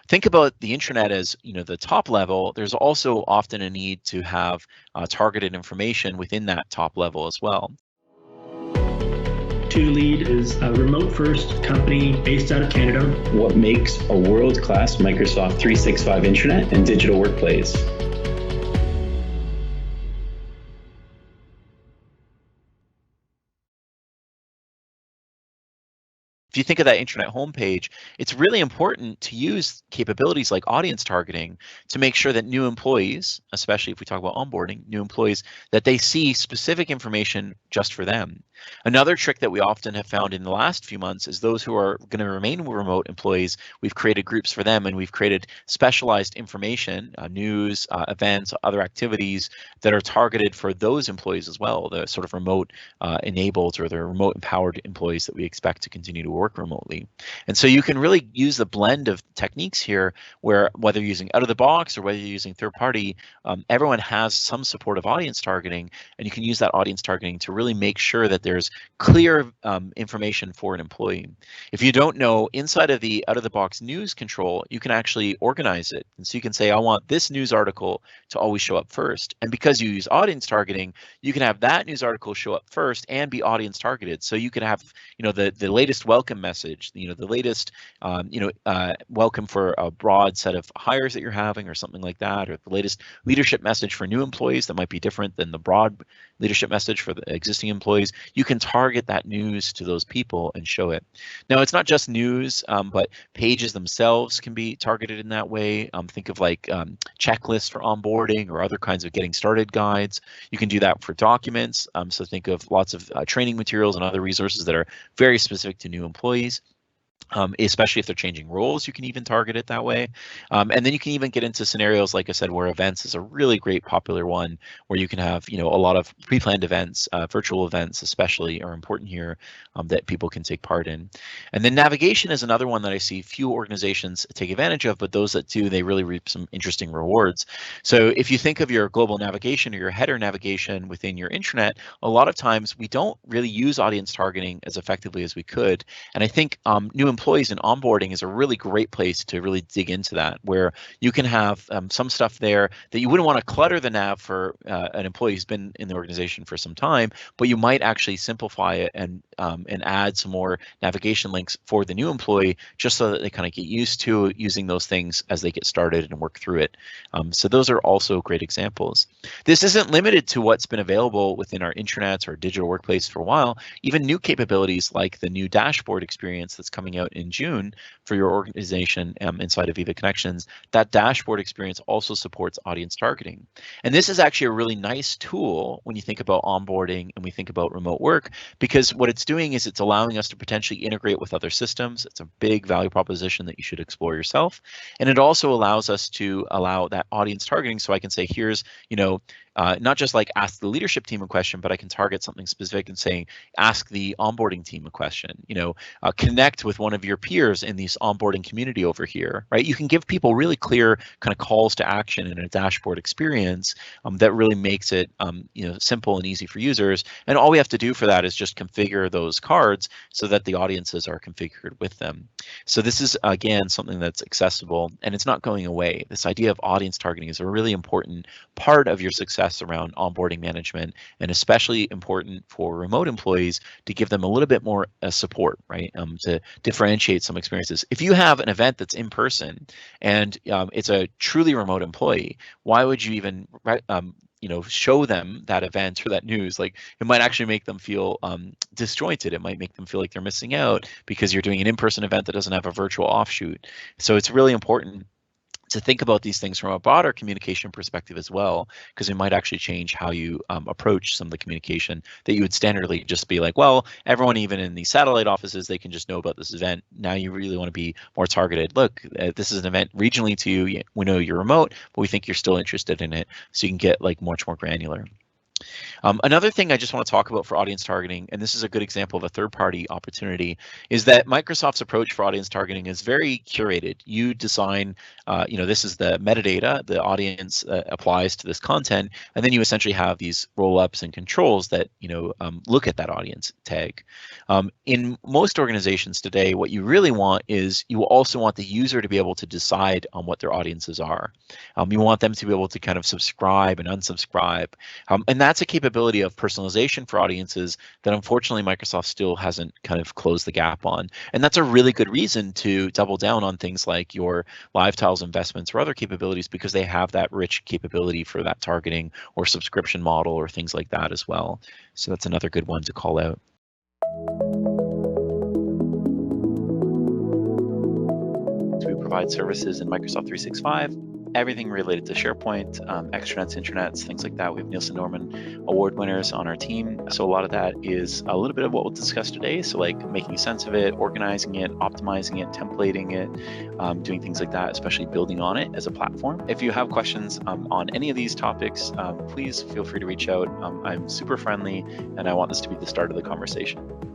Think about the intranet as, the top level. There's also often a need to have targeted information within that top level as well. 2Lead is a remote-first company based out of Canada. What makes a world-class Microsoft 365 intranet and digital workplace? If you think of that intranet homepage, it's really important to use capabilities like audience targeting to make sure that new employees, especially if we talk about onboarding, new employees, that they see specific information just for them. Another trick that we often have found in the last few months is those who are going to remain remote employees, we've created groups for them and we've created specialized information, news, events, other activities that are targeted for those employees as well, the sort of remote enabled or the remote empowered employees that we expect to continue to work remotely. And so you can really use the blend of techniques here where whether you're using out of the box or whether you're using third party, everyone has some support of audience targeting, and you can use that audience targeting to really make sure that there's clear information for an employee. If you don't know, inside of the out of the box news control, you can actually organize it. And so you can say, I want this news article to always show up first. And because you use audience targeting, you can have that news article show up first and be audience targeted. So you can have, the latest welcome message, the latest, welcome for a broad set of hires that you're having or something like that, or the latest leadership message for new employees that might be different than the broad leadership message for the existing employees. You can target that news to those people and show it. Now, it's not just news, but pages themselves can be targeted in that way. Think of like checklists for onboarding or other kinds of getting started guides. You can do that for documents. So think of lots of training materials and other resources that are very specific to new employees. Especially if they're changing roles, you can even target it that way. And then you can even get into scenarios, like I said, where events is a really great popular one, where you can have, a lot of pre-planned events, virtual events especially are important here that people can take part in. And then navigation is another one that I see few organizations take advantage of, but those that do, they really reap some interesting rewards. So if you think of your global navigation or your header navigation within your intranet, a lot of times we don't really use audience targeting as effectively as we could. And I think new employees and onboarding is a really great place to really dig into that, where you can have some stuff there that you wouldn't want to clutter the nav for an employee who's been in the organization for some time, but you might actually simplify it and add some more navigation links for the new employee, just so that they kind of get used to using those things as they get started and work through it. So those are also great examples. This isn't limited to what's been available within our intranets or digital workplace for a while. Even new capabilities like the new dashboard experience that's coming out in June for your organization inside of Viva Connections, that dashboard experience also supports audience targeting. And this is actually a really nice tool when you think about onboarding and we think about remote work, because what it's doing is it's allowing us to potentially integrate with other systems. It's a big value proposition that you should explore yourself. And it also allows us to allow that audience targeting. So I can say, here's, not just like ask the leadership team a question, but I can target something specific and saying, ask the onboarding team a question, connect with one of your peers in this onboarding community over here, right? You can give people really clear kind of calls to action in a dashboard experience that really makes it, simple and easy for users. And all we have to do for that is just configure those cards so that the audiences are configured with them. So this is, again, something that's accessible and it's not going away. This idea of audience targeting is a really important part of your success around onboarding management, and especially important for remote employees to give them a little bit more support, right? To differentiate some experiences. If you have an event that's in person and it's a truly remote employee, why would you even show them that event or that news? Like, it might actually make them feel disjointed. It might make them feel like they're missing out because you're doing an in-person event that doesn't have a virtual offshoot. So it's really important to think about these things from a broader communication perspective as well, because it might actually change how you approach some of the communication that you would standardly just be like, well, everyone, even in these satellite offices, they can just know about this event. Now you really want to be more targeted. Look, this is an event regionally to you. We know you're remote, but we think you're still interested in it. So you can get like much more granular. Another thing I just want to talk about for audience targeting, and this is a good example of a third-party opportunity, is that Microsoft's approach for audience targeting is very curated. You design, this is the metadata, the audience applies to this content, and then you essentially have these roll-ups and controls that look at that audience tag. In most organizations today, what you really want is you also want the user to be able to decide on what their audiences are. You want them to be able to kind of subscribe and unsubscribe, and that's a capability of personalization for audiences that unfortunately Microsoft still hasn't kind of closed the gap on. And that's a really good reason to double down on things like your LiveTiles investments or other capabilities, because they have that rich capability for that targeting or subscription model or things like that as well. So that's another good one to call out. We provide services in Microsoft 365, everything related to SharePoint, extranets, intranets, things like that. We have Nielsen Norman award winners on our team. So a lot of that is a little bit of what we'll discuss today. So like making sense of it, organizing it, optimizing it, templating it, doing things like that, especially building on it as a platform. If you have questions on any of these topics, please feel free to reach out. I'm super friendly and I want this to be the start of the conversation.